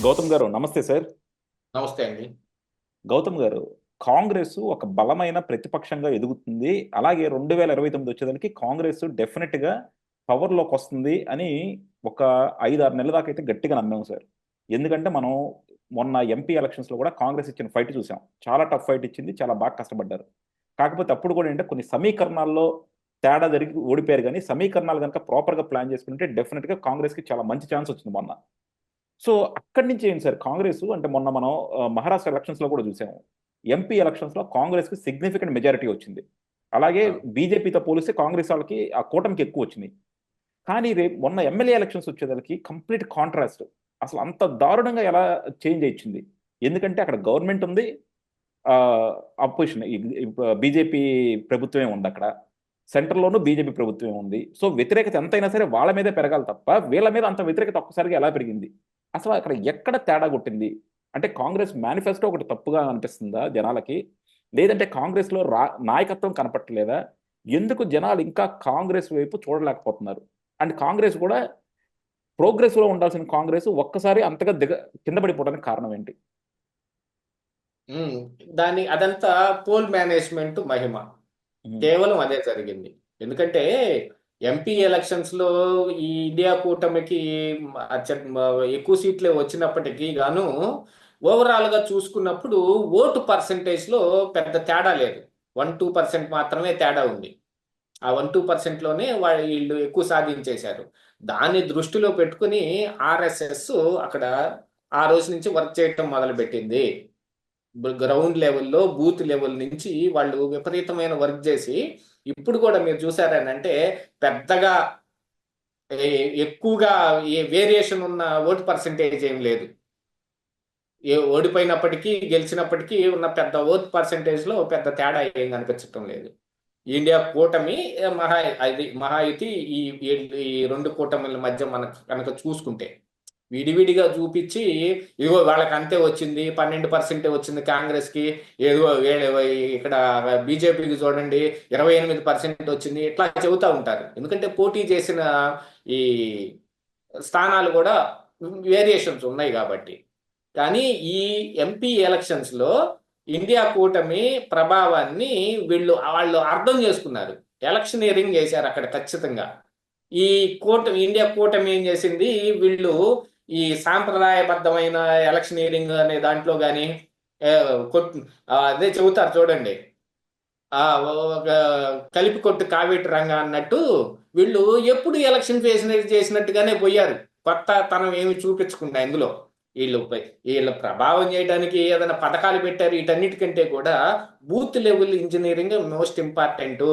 గౌతమ్ గారు నమస్తే సార్. నమస్తే అండి. గౌతమ్ గారు, కాంగ్రెస్ ఒక బలమైన ప్రతిపక్షంగా ఎదుగుతుంది. అలాగే 2029 వచ్చేదానికి కాంగ్రెస్ డెఫినెట్ గా పవర్ లోకి వస్తుంది అని ఒక 5-6 నెలల దాకా అయితే గట్టిగా నమ్మాము సార్. ఎందుకంటే మనం మొన్న ఎంపీ ఎలక్షన్స్ లో కూడా కాంగ్రెస్ ఇచ్చిన ఫైట్ చూసాం. చాలా టఫ్ ఫైట్ ఇచ్చింది, చాలా బాగా కష్టపడ్డారు. కాకపోతే అప్పుడు కూడా ఏంటంటే కొన్ని సమీకరణాల్లో తేడా జరిగి ఓడిపోయారు. కానీ సమీకరణాలు కనుక ప్రాపర్ గా ప్లాన్ చేసుకుంటే డెఫినెట్ గా కాంగ్రెస్ కి చాలా మంచి ఛాన్స్ వచ్చింది మొన్న. సో అక్కడి నుంచి ఏంటి సార్ కాంగ్రెస్ అంటే మొన్న మనం మహారాష్ట్ర ఎలక్షన్స్ లో కూడా చూసాము. ఎంపీ ఎలక్షన్స్ లో కాంగ్రెస్ కి సిగ్నిఫికెంట్ మెజారిటీ వచ్చింది. అలాగే ఆ! బీజేపీతో పోలిస్తే కాంగ్రెస్ వాళ్ళకి ఆ కూటమికి ఎక్కువ వచ్చినాయి. కానీ రేపు మొన్న ఎమ్మెల్యే ఎలక్షన్స్ వచ్చేదానికి కంప్లీట్ కాంట్రాస్ట్. అసలు అంత దారుణంగా ఎలా చేంజ్ ఇచ్చింది? ఎందుకంటే అక్కడ గవర్నమెంట్ ఉంది, అపోజిషన్ బీజేపీ ప్రభుత్వమే ఉంది అక్కడ. సెంట్రల్లోనూ బీజేపీ ప్రభుత్వమే ఉంది. సో వ్యతిరేకత ఎంతైనా సరే వాళ్ళ మీదే పెరగాలి తప్ప వీళ్ళ మీద అంత వ్యతిరేకత ఒక్కసారిగా ఎలా పెరిగింది? అసలు అక్కడ ఎక్కడ తేడా కొట్టింది? అంటే కాంగ్రెస్ మేనిఫెస్టో ఒకటి తప్పుగా అనిపిస్తుందా జనాలకి? లేదంటే కాంగ్రెస్లో నాయకత్వం కనపట్టలేదా? ఎందుకు జనాలు ఇంకా కాంగ్రెస్ వైపు చూడలేకపోతున్నారు? అండ్ కాంగ్రెస్ కూడా ప్రోగ్రెస్లో ఉండాల్సిన కాంగ్రెస్ ఒక్కసారి అంతగా కింద పడిపోవడానికి కారణం ఏంటి? హ్మ్. అదంతా పోల్ మేనేజ్‌మెంట్ మహిమ. ఉమ్, కేవలం అదే జరిగింది. ఎందుకంటే ఎంపీ ఎలక్షన్స్‌లో ఈ ఇండియా కూటమికి ఎక్కువ సీట్లే వచ్చినప్పటికీ గాను ఓవరాల్‌గా చూసుకున్నప్పుడు ఓటు పర్సెంటేజ్‌లో పెద్ద తేడా లేదు. 1, 2% మాత్రమే తేడా ఉంది. ఆ 1, 2%లోనే వీళ్ళు ఎక్కువ సాధించేశారు. దాన్ని దృష్టిలో పెట్టుకొని ఆర్ఎస్ఎస్ అక్కడ ఆ రోజు నుంచి వర్క్ చేయటం మొదలుపెట్టింది. గ్రౌండ్ లెవెల్‌లో, బూత్ లెవెల్ నుంచి వాళ్ళు విపరీతమైన వర్క్ జేసి, ఇప్పుడు గూడా మీరు చూసారనంటే పెద్దగా ఎ ఎక్కువగా వేరియేషన్ ఉన్న ఓటు పర్సెంటేజ్ ఏమి లేదు. ఓడిపోయినప్పటికీ, గెలిచినప్పటికీ ఉన్న పెద్ద ఓట్ పర్సెంటేజ్‌లో పెద్ద తేడా ఏం కనిపించటం లేదు. ఇండియా కూటమి మహాయుతి ఈ ఈ ఈ 2 కూటమిల మధ్య మనకు కనుక చూసుకుంటే. విడివిడిగా చూపిచ్చి, ఇదిగో వాళ్ళకి అంతే వచ్చింది. 12% వచ్చింది కాంగ్రెస్‌కి. ఏదో ఇక్కడ బీజేపీకి చూడండి 28% వచ్చింది. ఇట్లా చెబుతా ఉంటారు. ఎందుకంటే పోటీ చేసిన ఈ స్థానాలు కూడా వేరియేషన్స్ ఉన్నాయి కాబట్టి. కానీ ఈ ఎంపీ ఎలక్షన్స్‌లో ఇండియా కూటమి ప్రభావాన్ని వాళ్ళు అర్థం చేసుకున్నారు. ఎలక్షనీరింగ్ చేశారు అక్కడ ఖచ్చితంగా. ఈ ఇండియా కూటమి ఏం చేసింది, వీళ్ళు ఈ సాంప్రదాయబద్ధమైన ఎలక్షనీరింగ్ అనే దాంట్లో గాని అదే చెబుతారు చూడండి. ఆ! ఒక కలిపి కొట్టు కావేటి రంగ అన్నట్టు వీళ్ళు ఎప్పుడు ఎలక్షన్ చేసినట్టుగానే పోయారు. కొత్తతనం ఏమి చూపించకుండా ఇందులో. వీళ్ళ ప్రభావం చేయడానికి ఏదైనా పథకాలు పెట్టారు. వీటన్నిటికంటే కూడా booth level engineering most important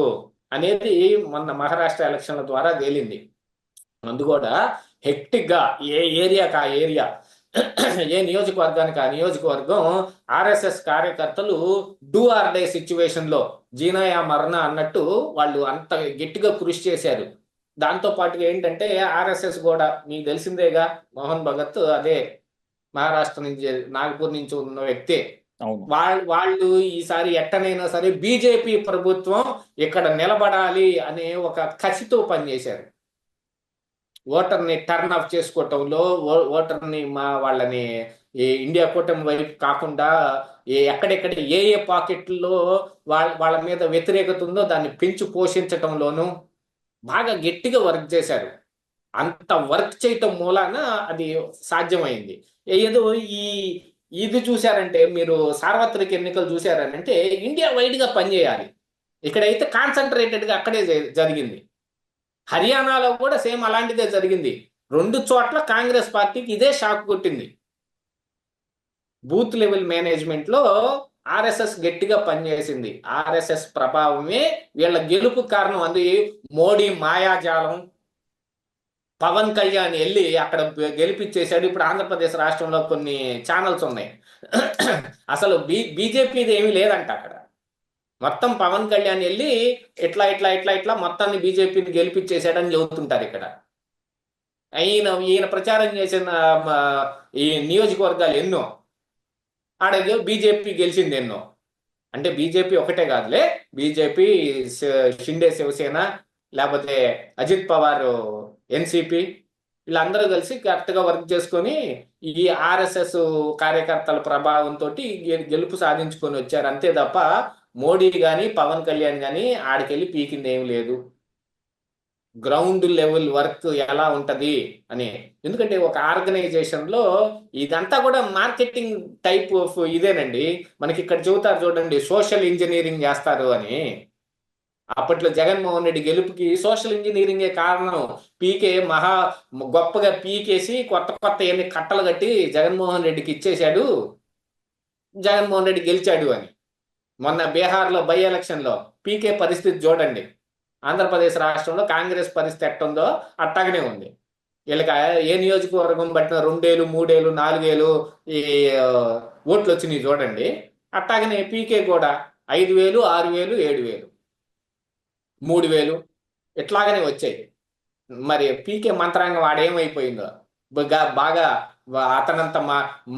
అనేది మొన్న మహారాష్ట్ర ఎలక్షన్ల ద్వారా తేలింది. మందు కూడా హెక్టిక్‌గా ఏ ఏరియాకి ఆ ఏరియా, ఏ నియోజకవర్గానికి ఆ నియోజకవర్గం ఆర్ఎస్ఎస్ కార్యకర్తలు డూ ఆర్ డై సిట్యుయేషన్‌లో జీనా మరణ అన్నట్టు వాళ్ళు అంత గట్టిగా కృషి చేశారు. దాంతో పాటుగా ఏంటంటే ఆర్ఎస్ఎస్ కూడా మీకు తెలిసిందేగా, మోహన్ భగత్ అదే మహారాష్ట్ర నుంచి నాగపూర్ నుంచి ఉన్న వ్యక్తే. అవును. వాళ్ళు ఈసారి ఎట్టనైనా సరే బీజేపీ ప్రభుత్వం ఇక్కడ నిలబడాలి అనే ఒక కసితో పనిచేశారు. ఓటర్‌ని టర్న్ ఆఫ్ చేసుకోవటంలో, ఓటర్‌ని వాళ్ళని ఈ ఇండియా కూటమి వైపు కాకుండా ఎక్కడెక్కడ ఏ పాకెట్‌ల్లో వాళ్ళ మీద వ్యతిరేకత ఉందో దాన్ని పెంచి పోషించటంలోనూ బాగా గట్టిగా వర్క్ చేశారు. అంత వర్క్ చేయటం మూలాన అది సాధ్యమైంది. ఏదో ఈ ఇది చూసారంటే మీరు సార్వత్రిక ఎన్నికలు చూసారనంటే ఇండియా వైడ్‌గా పనిచేయాలి. ఇక్కడైతే కాన్సంట్రేటెడ్‌గా అక్కడే జరిగింది. హర్యానాలో కూడా సేమ్ అలాంటిదే జరిగింది. 2 చోట్ల కాంగ్రెస్ పార్టీకి ఇదే షాక్ కొట్టింది. బూత్ లెవెల్ మేనేజ్మెంట్‌లో ఆర్ఎస్ఎస్ గట్టిగా పనిచేసింది. ఆర్ఎస్ఎస్ ప్రభావమే వీళ్ళ గెలుపుకి కారణం. అది మోడీ మాయాజాలం. పవన్ కళ్యాణ్ ఎళ్లి అక్కడ గెలిపిచ్చేసాడు. ఇప్పుడు ఆంధ్రప్రదేశ్ రాష్ట్రంలో కొన్ని ఛానెల్స్ ఉన్నాయి. అసలు బీజేపీది ఏమీ లేదంట అక్కడ. మొత్తం పవన్ కళ్యాణ్ ఎళ్లి ఇట్లా మొత్తాన్ని బీజేపీని గెలిపిచ్చేసాడని చెబుతుంటారు ఇక్కడ. ఈయన ప్రచారం చేసిన ఈ నియోజకవర్గాలు ఎన్నో. ఆడ బీజేపీ గెలిచింది ఎన్నో. అంటే బీజేపీ ఒకటే కాదులే. బీజేపీ, షిండే శివసేన, లేకపోతే అజిత్ పవార్ ఎన్‌సీపీ, వీళ్ళందరూ కలిసి కరెక్ట్గా వర్క్ చేసుకొని ఈ ఆర్ఎస్ఎస్ కార్యకర్తల ప్రభావంతో గెలుపు సాధించుకొని వచ్చారు అంతే తప్ప మోడీ కానీ పవన్ కళ్యాణ్ కానీ ఆడికెళ్ళి పీకింది ఏం లేదు. గ్రౌండ్ లెవెల్ వర్క్ ఎలా ఉంటది అని. ఎందుకంటే ఒక ఆర్గనైజేషన్ లో ఇదంతా కూడా మార్కెటింగ్ టైప్ ఆఫ్ ఇదేనండి. మనకి ఇక్కడ చెబుతారు చూడండి, సోషల్ ఇంజనీరింగ్ చేస్తారు అని. అప్పట్లో జగన్మోహన్ రెడ్డి గెలుపుకి సోషల్ ఇంజనీరింగే కారణం. పీకే మహా గొప్పగా పీకేసి కొత్త కొత్త ఎన్ని కట్టలు కట్టి జగన్మోహన్ రెడ్డికి ఇచ్చేశాడు, జగన్మోహన్ రెడ్డి గెలిచాడు అని. మొన్న బీహార్లో బై ఎలక్షన్లో పీకే పరిస్థితి చూడండి. ఆంధ్రప్రదేశ్ రాష్ట్రంలో కాంగ్రెస్ పరిస్థితి ఎట్టుందో అట్టాగనే ఉంది. వీళ్ళకి ఏ నియోజకవర్గం బట్టిన 2 ఏళ్ళు 3 ఏళ్ళు 4 ఏళ్ళు ఈ ఓట్లు వచ్చినాయి చూడండి. అట్టాగనే పీకే కూడా 5,000 6,000 7,000 3,000 ఇట్లాగనే వచ్చాయి. మరి పీకే మంత్రాంగం వాడేమైపోయిందో బాగా అతనంత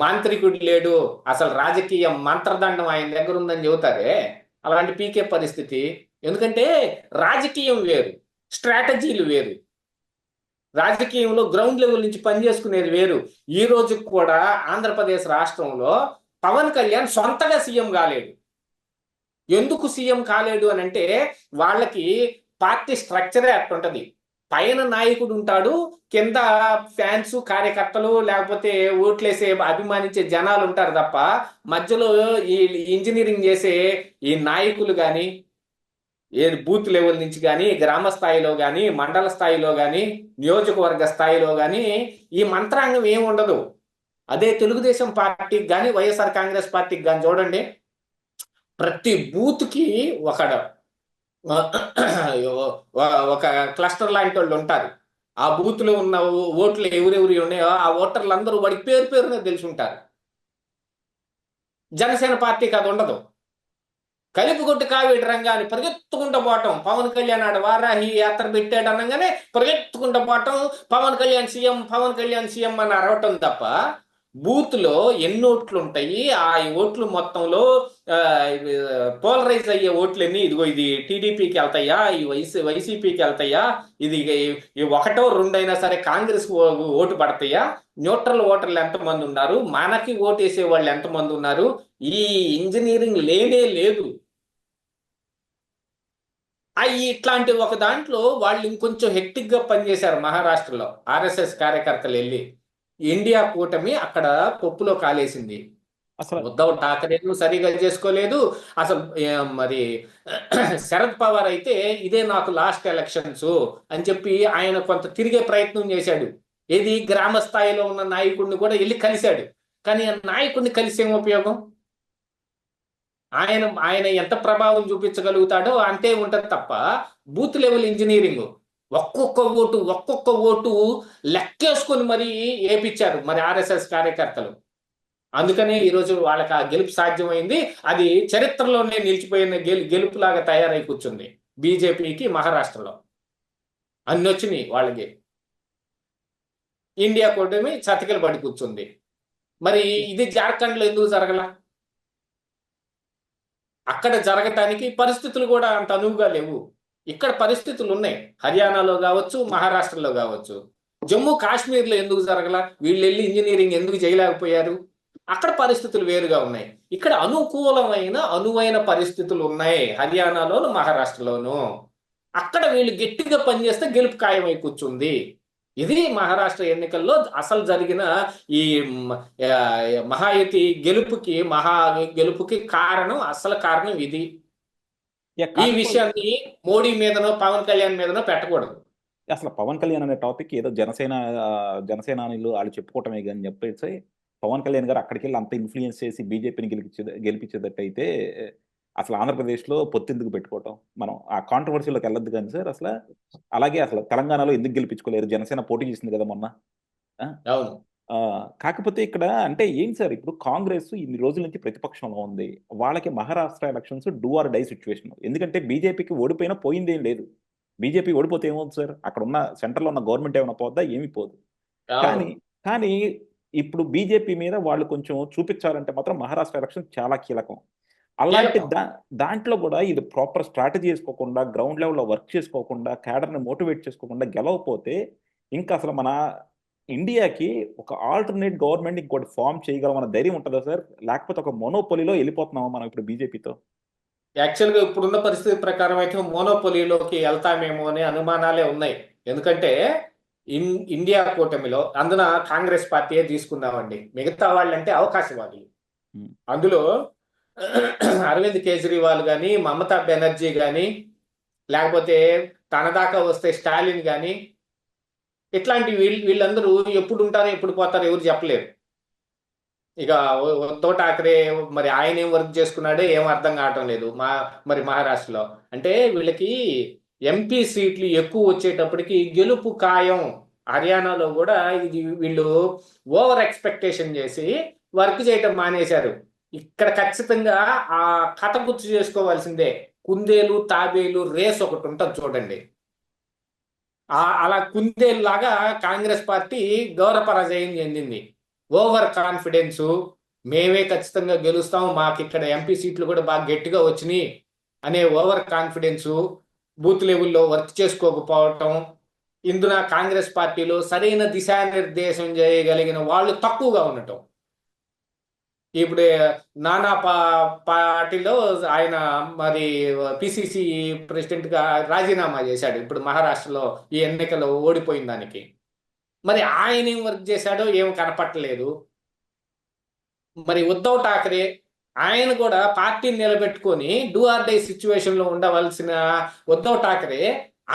మాంత్రికుడు లేడు, అసలు రాజకీయ మంత్రదండం ఆయన దగ్గర ఉందని చెబుతారే. అలాంటి పీకే పరిస్థితి. ఎందుకంటే రాజకీయం వేరు, స్ట్రాటజీలు వేరు. రాజకీయంలో గ్రౌండ్ లెవెల్ నుంచి పనిచేసుకునేది వేరు. ఈ రోజు కూడా ఆంధ్రప్రదేశ్ రాష్ట్రంలో పవన్ కళ్యాణ్ సొంతగా సీఎం కాలేడు. ఎందుకు సీఎం కాలేడు అని అంటే వాళ్ళకి పార్టీ స్ట్రక్చరే అట్టుంటది. పైన నాయకుడు ఉంటాడు, కింద ఫ్యాన్స్ కార్యకర్తలు లేకపోతే ఓట్లేసే అభిమానించే జనాలు ఉంటారు తప్ప మధ్యలో ఈ ఇంజనీరింగ్ చేసే ఈ నాయకులు కానీ ఏ బూత్ లెవెల్ నుంచి కానీ గ్రామ స్థాయిలో కానీ మండల స్థాయిలో కానీ నియోజకవర్గ స్థాయిలో కానీ ఈ మంత్రాంగం ఏమి ఉండదు. అదే తెలుగుదేశం పార్టీకి కానీ వైఎస్ఆర్ కాంగ్రెస్ పార్టీకి కానీ చూడండి, ప్రతి బూత్కి ఒక క్లస్టర్ లాంటి వాళ్ళు ఉంటారు. ఆ బూత్ లో ఉన్న ఓట్లు ఎవరెవరి ఉన్నాయో ఆ ఓటర్లు అందరూ వాడికి పేరు పేరునే తెలిసి ఉంటారు. జనసేన పార్టీకి అది ఉండదు. కలిపికొట్టు కావేటి రంగాన్ని పరిగెత్తుకుంటూ పోవటం, పవన్ కళ్యాణ్ ఆడ వారాహి యాత్ర పెట్టాడు అనగానే పరిగెత్తుకుంటూ పోవటం, పవన్ కళ్యాణ్ సీఎం పవన్ కళ్యాణ్ సీఎం అని అరవటం తప్ప బూత్ లో ఎన్ని ఓట్లు ఉంటాయి, ఆ ఓట్లు మొత్తంలో పోలరైజ్ అయ్యే ఓట్లన్నీ ఇదిగో ఇది టీడీపీకి వెళ్తాయా, ఈ వైసీపీకి వెళ్తాయా, ఇది 1 2 అయినా సరే కాంగ్రెస్ ఓటు పడతాయా, న్యూట్రల్ ఓటర్లు ఎంతమంది ఉన్నారు, మనకి ఓటేసే వాళ్ళు ఎంతమంది ఉన్నారు, ఈ ఇంజనీరింగ్ లేనే లేదు. ఇట్లాంటి ఒక దాంట్లో వాళ్ళు ఇంకొంచెం హెక్టిక్ గా పనిచేశారు. మహారాష్ట్రలో ఆర్ఎస్ఎస్ కార్యకర్తలు వెళ్ళి ఇండియా కూటమి అక్కడ పప్పులో కాలేసింది. అసలు ఉద్ధవ్ ఠాకరేను సరిగా చేసుకోలేదు. అసలు మరి శరద్ పవార్ అయితే ఇదే నాకు లాస్ట్ ఎలక్షన్స్ అని చెప్పి ఆయన కొంత తిరిగే ప్రయత్నం చేశాడు. ఏది గ్రామ స్థాయిలో ఉన్న నాయకుడిని కూడా వెళ్ళి కలిశాడు. కానీ ఆ నాయకుడిని కలిసి ఏం ఉపయోగం? ఆయన ఎంత ప్రభావం చూపించగలుగుతాడో అంతే ఉంటది తప్ప బూత్ లెవెల్ ఇంజనీరింగ్ ఒక్కొక్క ఓటు లెక్కేసుకొని మరి ఏపిచ్చారు మరి ఆర్ఎస్ఎస్ కార్యకర్తలు. అందుకనే ఈరోజు వాళ్ళకి ఆ గెలుపు సాధ్యమైంది. అది చరిత్రలోనే నిలిచిపోయిన గెలుపులాగా తయారై కూర్చుంది బీజేపీకి. మహారాష్ట్రలో అన్ని వచ్చినాయి వాళ్ళకి. ఇండియా కూటమి చతికిల పడి కూర్చుంది. మరి ఇది జార్ఖండ్ లో ఎందుకు జరగల? అక్కడ జరగటానికి పరిస్థితులు కూడా అంత అనువుగా లేవు. ఇక్కడ పరిస్థితులు ఉన్నాయి. హర్యానాలో కావచ్చు, మహారాష్ట్రలో కావచ్చు. జమ్మూ కాశ్మీర్లో ఎందుకు జరగల? వీళ్ళు వెళ్ళి ఇంజనీరింగ్ ఎందుకు చేయలేకపోయారు? అక్కడ పరిస్థితులు వేరుగా ఉన్నాయి. ఇక్కడ అనువైన పరిస్థితులు ఉన్నాయి హర్యానాలోను మహారాష్ట్రలోను. అక్కడ వీళ్ళు గట్టిగా పనిచేస్తే గెలుపు ఖాయమై కూర్చుంది. ఇది మహారాష్ట్ర ఎన్నికల్లో అసలు జరిగిన ఈ మహాయుతి గెలుపుకి అసలు కారణం ఇది. ఈ విషయాన్ని మోడీ మీదనో పవన్ కళ్యాణ్ మీదనో పెట్టకూడదు. అసలు పవన్ కళ్యాణ్ అనే టాపిక్ ఏదో జనసేనానులు వాళ్ళు చెప్పుకోవటమే కానీ చెప్పేసి పవన్ కళ్యాణ్ గారు అక్కడికి వెళ్ళి అంత ఇన్ఫ్లుయెన్స్ చేసి బీజేపీని గెలిపించేటట్టయితే అసలు ఆంధ్రప్రదేశ్లో పొత్తెందుకు పెట్టుకోవటం? మనం ఆ కాంట్రవర్సీలోకి వెళ్ళొద్దు కానీ సార్. అలాగే అసలు తెలంగాణలో ఎందుకు గెలిపించుకోలేరు? జనసేన పోటీ చేసింది కదా మొన్న. కాకపోతే ఇక్కడ అంటే ఏంటి సార్, ఇప్పుడు కాంగ్రెస్ ఇన్ని రోజుల నుంచి ప్రతిపక్షంలో ఉంది. వాళ్ళకి Maharashtra elections do or die situation. ఎందుకంటే బీజేపీకి ఓడిపోయినా పోయిందేం లేదు. బీజేపీ ఓడిపోతే ఏమవుతుంది సార్? అక్కడ ఉన్న సెంటర్లో ఉన్న గవర్నమెంట్ ఏమైనా పోద్దా? ఏమి పోదు. కానీ ఇప్పుడు బీజేపీ మీద వాళ్ళు కొంచెం చూపించాలంటే మాత్రం మహారాష్ట్ర ఎలక్షన్ చాలా కీలకం. అలాంటి దాంట్లో కూడా ఇది ప్రాపర్ స్ట్రాటజీ చేసుకోకుండా, గ్రౌండ్ లెవెల్లో వర్క్ చేసుకోకుండా, క్యాడర్ని మోటివేట్ చేసుకోకుండా గెలవకపోతే ఇంకా అసలు మన ఇండియాకి ఒక ఆల్టర్నేట్ గవర్నమెంట్ ఇంకోటి ఫామ్ చేయగలమన్న ధైర్యం ఉంటుందా సార్? లేకపోతే ఒక మొనోపొలిలో వెళ్ళిపోతున్నామా మనం ఇప్పుడు బీజేపీతో? యాక్చువల్గా ఇప్పుడున్న పరిస్థితి ప్రకారం అయితే మోనోపొలీలోకి వెళ్తామేమో అనే అనుమానాలే ఉన్నాయి. ఎందుకంటే ఇండియా కూటమిలో అందున కాంగ్రెస్ పార్టీయే తీసుకుందామండి. మిగతా వాళ్ళంటే అవకాశవాదులు. ఉమ్, అందులో అరవింద్ కేజ్రీవాల్ కానీ, మమతా బెనర్జీ కానీ, లేకపోతే తన దాకా వస్తే స్టాలిన్ కానీ, ఇట్లాంటి వీళ్ళందరూ ఎప్పుడు ఉంటారో ఎప్పుడు పోతారో ఎవరు చెప్పలేరు. ఇక ఉద్ధవ్ ఠాక్రే మరి ఆయన ఏం వర్క్ చేసుకున్నాడో ఏం అర్థం కావటం లేదు మరి మహారాష్ట్రలో. అంటే వీళ్ళకి ఎంపీ సీట్లు ఎక్కువ వచ్చేటప్పటికి గెలుపు ఖాయం. హర్యానాలో కూడా ఇది వీళ్ళు ఓవర్ ఎక్స్పెక్టేషన్ చేసి వర్క్ చేయటం మానేశారు. ఇక్కడ ఖచ్చితంగా ఆ కథ గుర్తు చేసుకోవాల్సిందే. కుందేలు తాబేలు రేస్ ఒకటి ఉంటుంది చూడండి. అలా కుందేలు లాగా కాంగ్రెస్ పార్టీ ఘోరపరాజయం చెందింది. ఓవర్ కాన్ఫిడెన్స్, మేమే ఖచ్చితంగా గెలుస్తాం, మాకు ఇక్కడ ఎంపీ సీట్లు కూడా బాగా గట్టిగా వచ్చినాయి అనే ఓవర్ కాన్ఫిడెన్స్, బూత్ లెవెల్లో వర్క్ చేసుకోకపోవటం, ఇందున కాంగ్రెస్ పార్టీలో సరైన దిశానిర్దేశం చేయగలిగిన వాళ్ళు తక్కువగా ఉండటం. ఇప్పుడు నానా పార్టీలో ఆయన మరి పిసిసి ప్రెసిడెంట్ గా రాజీనామా చేశాడు ఇప్పుడు మహారాష్ట్రలో ఈ ఎన్నికల్లో ఓడిపోయిన దానికి. మరి ఆయన ఏం వర్క్ చేశాడో ఏం కనపట్టలేదు. మరి ఉద్ధవ్ ఠాక్రే ఆయన కూడా పార్టీని నిలబెట్టుకొని డూ ఆర్ డై సిచ్యువేషన్ లో ఉండవలసిన ఉద్ధవ్ ఠాక్రే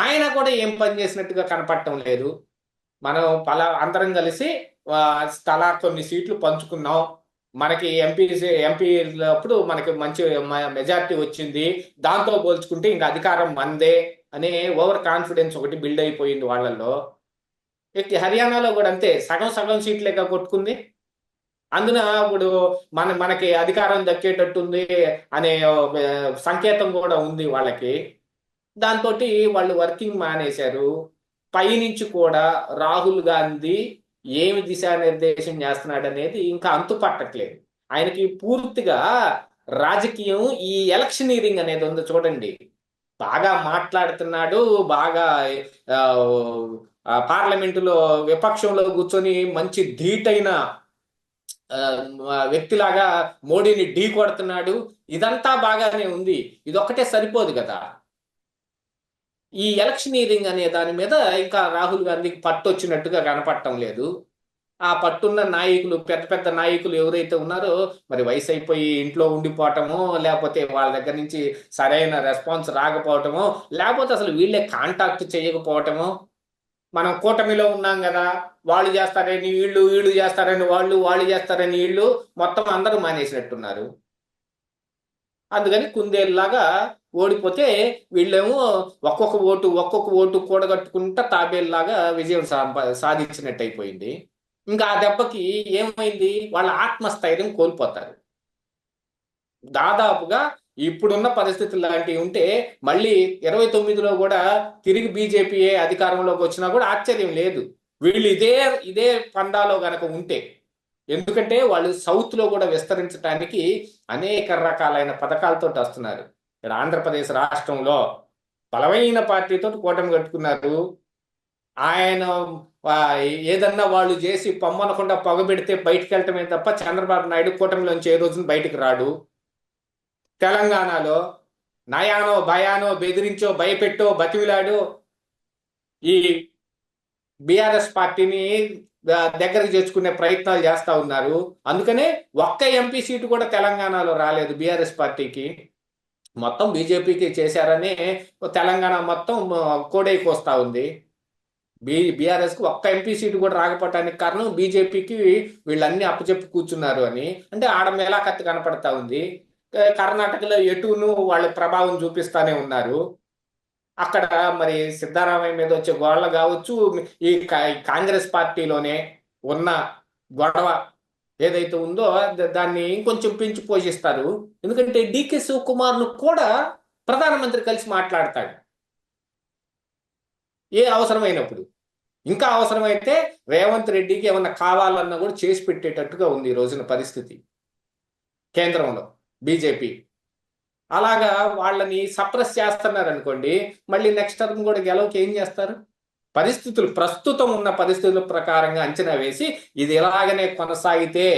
ఆయన కూడా ఏం పని చేసినట్టుగా కనపడటం లేదు. మనం అందరం కలిసి తలా కొన్ని సీట్లు పంచుకున్నాం, మనకి ఎంపీ అప్పుడు మనకి మంచి మెజారిటీ వచ్చింది, దాంతో పోల్చుకుంటే ఇంకా అధికారం మందే అనే ఓవర్ కాన్ఫిడెన్స్ ఒకటి బిల్డ్ అయిపోయింది వాళ్ళల్లో. హర్యానాలో కూడా అంతే, సగం సగం సీట్లేగా కొట్టుకుంది. అందున ఇప్పుడు మనకి అధికారం దక్కేటట్టుంది అనే సంకేతం కూడా ఉంది వాళ్ళకి. దాంతో వాళ్ళు వర్కింగ్ మానేశారు. పైనుంచి కూడా రాహుల్ గాంధీ ఏమి దిశానిర్దేశం చేస్తున్నాడు అనేది ఇంకా అంతు పట్టట్లేదు. ఆయనకి పూర్తిగా రాజకీయం ఈ ఎలక్షనీరింగ్ అనేది ఉంది చూడండి. బాగా మాట్లాడుతున్నాడు, బాగా పార్లమెంటులో విపక్షంలో కూర్చొని మంచి ధీటైన వ్యక్తిలాగా మోడీని ఢీ కొడుతున్నాడు. ఇదంతా బాగానే ఉంది, ఇదొక్కటే సరిపోదు కదా. ఈ ఎలక్షనీరింగ్ అనే దాని మీద ఇంకా రాహుల్ గాంధీకి పట్టు వచ్చినట్టుగా కనపడటం లేదు. ఆ పట్టున్న నాయకులు, పెద్ద పెద్ద నాయకులు ఎవరైతే ఉన్నారో మరి వయసు అయిపోయి ఇంట్లో ఉండిపోవటమో, లేకపోతే వాళ్ళ దగ్గర నుంచి సరైన రెస్పాన్స్ రాకపోవటమో, లేకపోతే అసలు వీళ్ళే కాంటాక్ట్ చేయకపోవటమో. మనం కూటమిలో ఉన్నాం కదా, వాళ్ళు చేస్తారని వీళ్ళు, వీళ్ళు చేస్తారని వాళ్ళు, వాళ్ళు చేస్తారని వీళ్ళు, మొత్తం అందరూ మానేసినట్టున్నారు. అందుకని కుందేలులాగా ఓడిపోతే వీళ్ళేమో ఒక్కొక్క ఓటు కూడగట్టుకుంటా తాబేలులాగా విజయం సాధించినట్టు అయిపోయింది. ఇంకా ఆ దెబ్బకి ఏమైంది, వాళ్ళ ఆత్మస్థైర్యం కోల్పోతారు. దాదాపుగా ఇప్పుడున్న పరిస్థితులు లాంటివి ఉంటే మళ్ళీ 29లో కూడా తిరిగి బీజేపీయే అధికారంలోకి వచ్చినా కూడా ఆశ్చర్యం లేదు, వీళ్ళు ఇదే పండాలో గనక ఉంటే. ఎందుకంటే వాళ్ళు సౌత్ లో కూడా విస్తరించడానికి అనేక రకాలైన పథకాలతో వస్తున్నారు. ఇక్కడ ఆంధ్రప్రదేశ్ రాష్ట్రంలో బలమైన పార్టీతో కూటమి కట్టుకున్నారు. ఆయన ఏదన్నా వాళ్ళు చేసి పొమ్మనకుండా పొగబెడితే బయటికి వెళ్ళటమే తప్ప చంద్రబాబు నాయుడు కూటమిలోంచి ఏ రోజున బయటికి రాడు. తెలంగాణలో నయానో భయానో బెదిరించో భయపెట్టో బతిమిలాడో ఈ బీఆర్ఎస్ పార్టీని దగ్గరకు చేర్చుకునే ప్రయత్నాలు చేస్తా ఉన్నారు. అందుకనే ఒక్క ఎంపీ సీటు కూడా తెలంగాణలో రాలేదు బీఆర్ఎస్ పార్టీకి, మొత్తం బీజేపీకి చేశారని తెలంగాణ మొత్తం కోడైకి వస్తా ఉంది. బీఆర్ఎస్ కు ఒక్క ఎంపీ సీటు కూడా రాకపోవటానికి కారణం బీజేపీకి వీళ్ళన్నీ అప్పచెప్పి కూర్చున్నారు అని. అంటే ఆడ మేళాకత్తి కనపడతా ఉంది. కర్ణాటకలో ఎటును వాళ్ళ ప్రభావం చూపిస్తానే ఉన్నారు. అక్కడ మరి సిద్ధరామయ్య మీద వచ్చే గొడవ కావచ్చు, ఈ కాంగ్రెస్ పార్టీలోనే ఉన్న గొడవ ఏదైతే ఉందో దాన్ని ఇంకొంచెం పెంచి పోషిస్తారు. ఎందుకంటే డికే శివకుమార్ను కూడా ప్రధానమంత్రి కలిసి మాట్లాడతాడు ఏ అవసరమైనప్పుడు. ఇంకా అవసరమైతే రేవంత్ రెడ్డికి ఏమన్నా కావాలన్నా కూడా చేసి పెట్టేటట్టుగా ఉంది ఈ రోజున పరిస్థితి కేంద్రంలో బీజేపీ. అలాగా వాళ్ళని సప్రెస్ చేస్తున్నారు అనుకోండి, మళ్ళీ నెక్స్ట్ టర్మ్ కూడా గెలవకి ఏం చేస్తారు? పరిస్థితులు ప్రస్తుతం ఉన్న పరిస్థితుల ప్రకారంగా అంచనా వేసి ఇది ఇలాగనే కొనసాగితే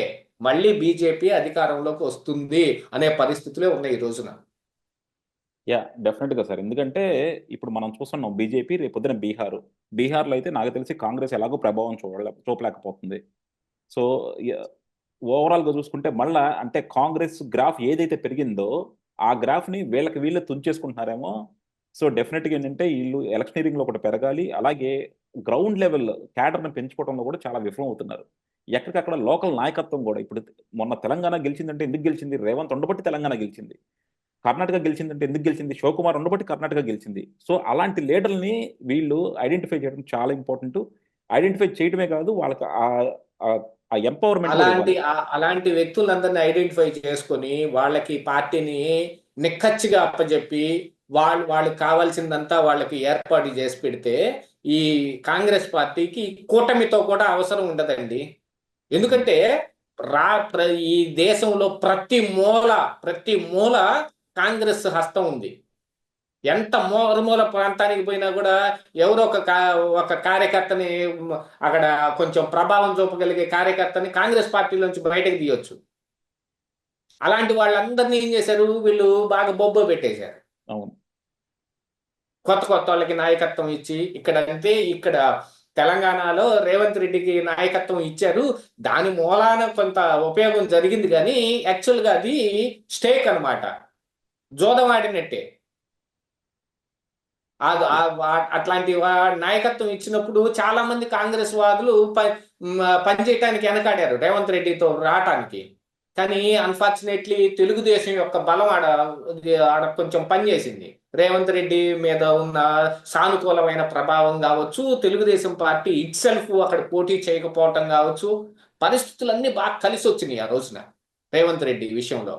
మళ్ళీ బీజేపీ అధికారంలోకి వస్తుంది అనే పరిస్థితులే ఉన్నాయి ఈ రోజున. డెఫినెట్ గా సార్. ఎందుకంటే ఇప్పుడు మనం చూస్తున్నాం బీజేపీ రేపొద్దున బీహార్లో అయితే నాకు తెలిసి కాంగ్రెస్ ఎలాగో ప్రభావం చూపలేకపోతుంది. సో ఓవరాల్ గా చూసుకుంటే మళ్ళా అంటే కాంగ్రెస్ గ్రాఫ్ ఏదైతే పెరిగిందో ఆ గ్రాఫ్ ని వీళ్ళు తుంచేసుకుంటున్నారేమో. సో డెఫినెట్ గా ఏంటంటే వీళ్ళు ఎలక్షనీరింగ్ లో ఒకటి పెరగాలి, అలాగే గ్రౌండ్ లెవెల్ క్యాడర్ ని పెంచుకోవడంలో కూడా చాలా విఫలం అవుతున్నారు. ఎక్కడికక్కడ లోకల్ నాయకత్వం కూడా ఇప్పుడు మొన్న తెలంగాణ గెలిచిందంటే ఎందుకు గెలిచింది? రేవంత్ ఉండబట్టి తెలంగాణ గెలిచింది. కర్ణాటక గెలిచిందంటే ఎందుకు గెలిచింది? శివకుమార్ ఉండబట్టి కర్ణాటక గెలిచింది. సో అలాంటి లీడర్ని వీళ్ళు ఐడెంటిఫై చేయడం చాలా ఇంపార్టెంట్. ఐడెంటిఫై చేయడమే కాదు, వాళ్ళకి ఆ ఎంపవర్మెంట్ కూడా అలాంటి ఇవ్వాలి. అలాంటి వ్యక్తులందరినీ ఐడెంటిఫై చేసుకొని వాళ్ళకి పార్టీని నిక్కచ్చిగా అప్పచెప్పి వాళ్ళకి కావాల్సిందంతా వాళ్ళకి ఏర్పాటు చేసి పెడితే ఈ కాంగ్రెస్ పార్టీకి కూటమితో కూడా అవసరం ఉండదండి. ఎందుకంటే ఈ దేశంలో ప్రతి మూల కాంగ్రెస్ హస్తం ఉంది. ఎంత మారుమూల ప్రాంతానికి పోయినా కూడా ఎవరో ఒక కార్యకర్తని అక్కడ కొంచెం ప్రభావం చూపగలిగే కార్యకర్తని కాంగ్రెస్ పార్టీలోంచి బయటకు తీయొచ్చు. అలాంటి వాళ్ళందరినీ ఏం చేశారు వీళ్ళు? బాగా బొబ్బో పెట్టేశారు. అవును. కొత్త వాళ్ళకి నాయకత్వం ఇచ్చి ఇక్కడ తెలంగాణలో రేవంత్ రెడ్డికి నాయకత్వం ఇచ్చారు. దాని మూలాన కొంత ఉపయోగం జరిగింది, కానీ యాక్చువల్గా అది స్టేక్ అనమాట, జోదం ఆడినట్టే. అట్లాంటి నాయకత్వం ఇచ్చినప్పుడు చాలా మంది కాంగ్రెస్ వాదులు పనిచేయటానికి వెనకాడారు రేవంత్ రెడ్డితో రావటానికి. కానీ అన్ఫార్చునేట్లీ తెలుగుదేశం యొక్క బలం ఆడ కొంచెం పనిచేసింది. రేవంత్ రెడ్డి మీద ఉన్న సానుకూలమైన ప్రభావం కావచ్చు, తెలుగుదేశం పార్టీ ఇట్ సెల్ఫ్ అక్కడ పోటీ చేయకపోవటం కావచ్చు, పరిస్థితులన్నీ బాగా కలిసి వచ్చినాయి ఆ రోజున రేవంత్ రెడ్డి విషయంలో.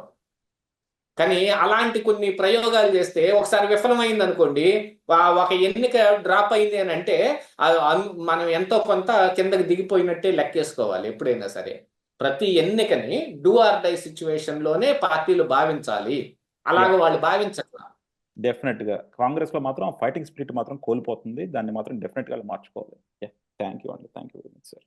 కానీ అలాంటి కొన్ని ప్రయోగాలు చేస్తే ఒకసారి విఫలమైంది అనుకోండి, ఒక ఎన్నిక డ్రాప్ అయింది అని అంటే మనం ఎంతో కొంత కిందకి దిగిపోయినట్టే లెక్కేసుకోవాలి. ఎప్పుడైనా సరే ప్రతి ఎన్నికని డూ ఆర్ డై సిచ్యువేషన్ లోనే పార్టీలు భావించాలి. అలాగే వాళ్ళు భావించాలి. డెఫినెట్ గా కాంగ్రెస్ లో మాత్రం ఫైటింగ్ స్పిరిట్ మాత్రం కోల్పోతుంది. దాన్ని మాత్రం డెఫినెట్ గా మార్చుకోవాలి. థ్యాంక్ యూ అండి. Thank you very much sir.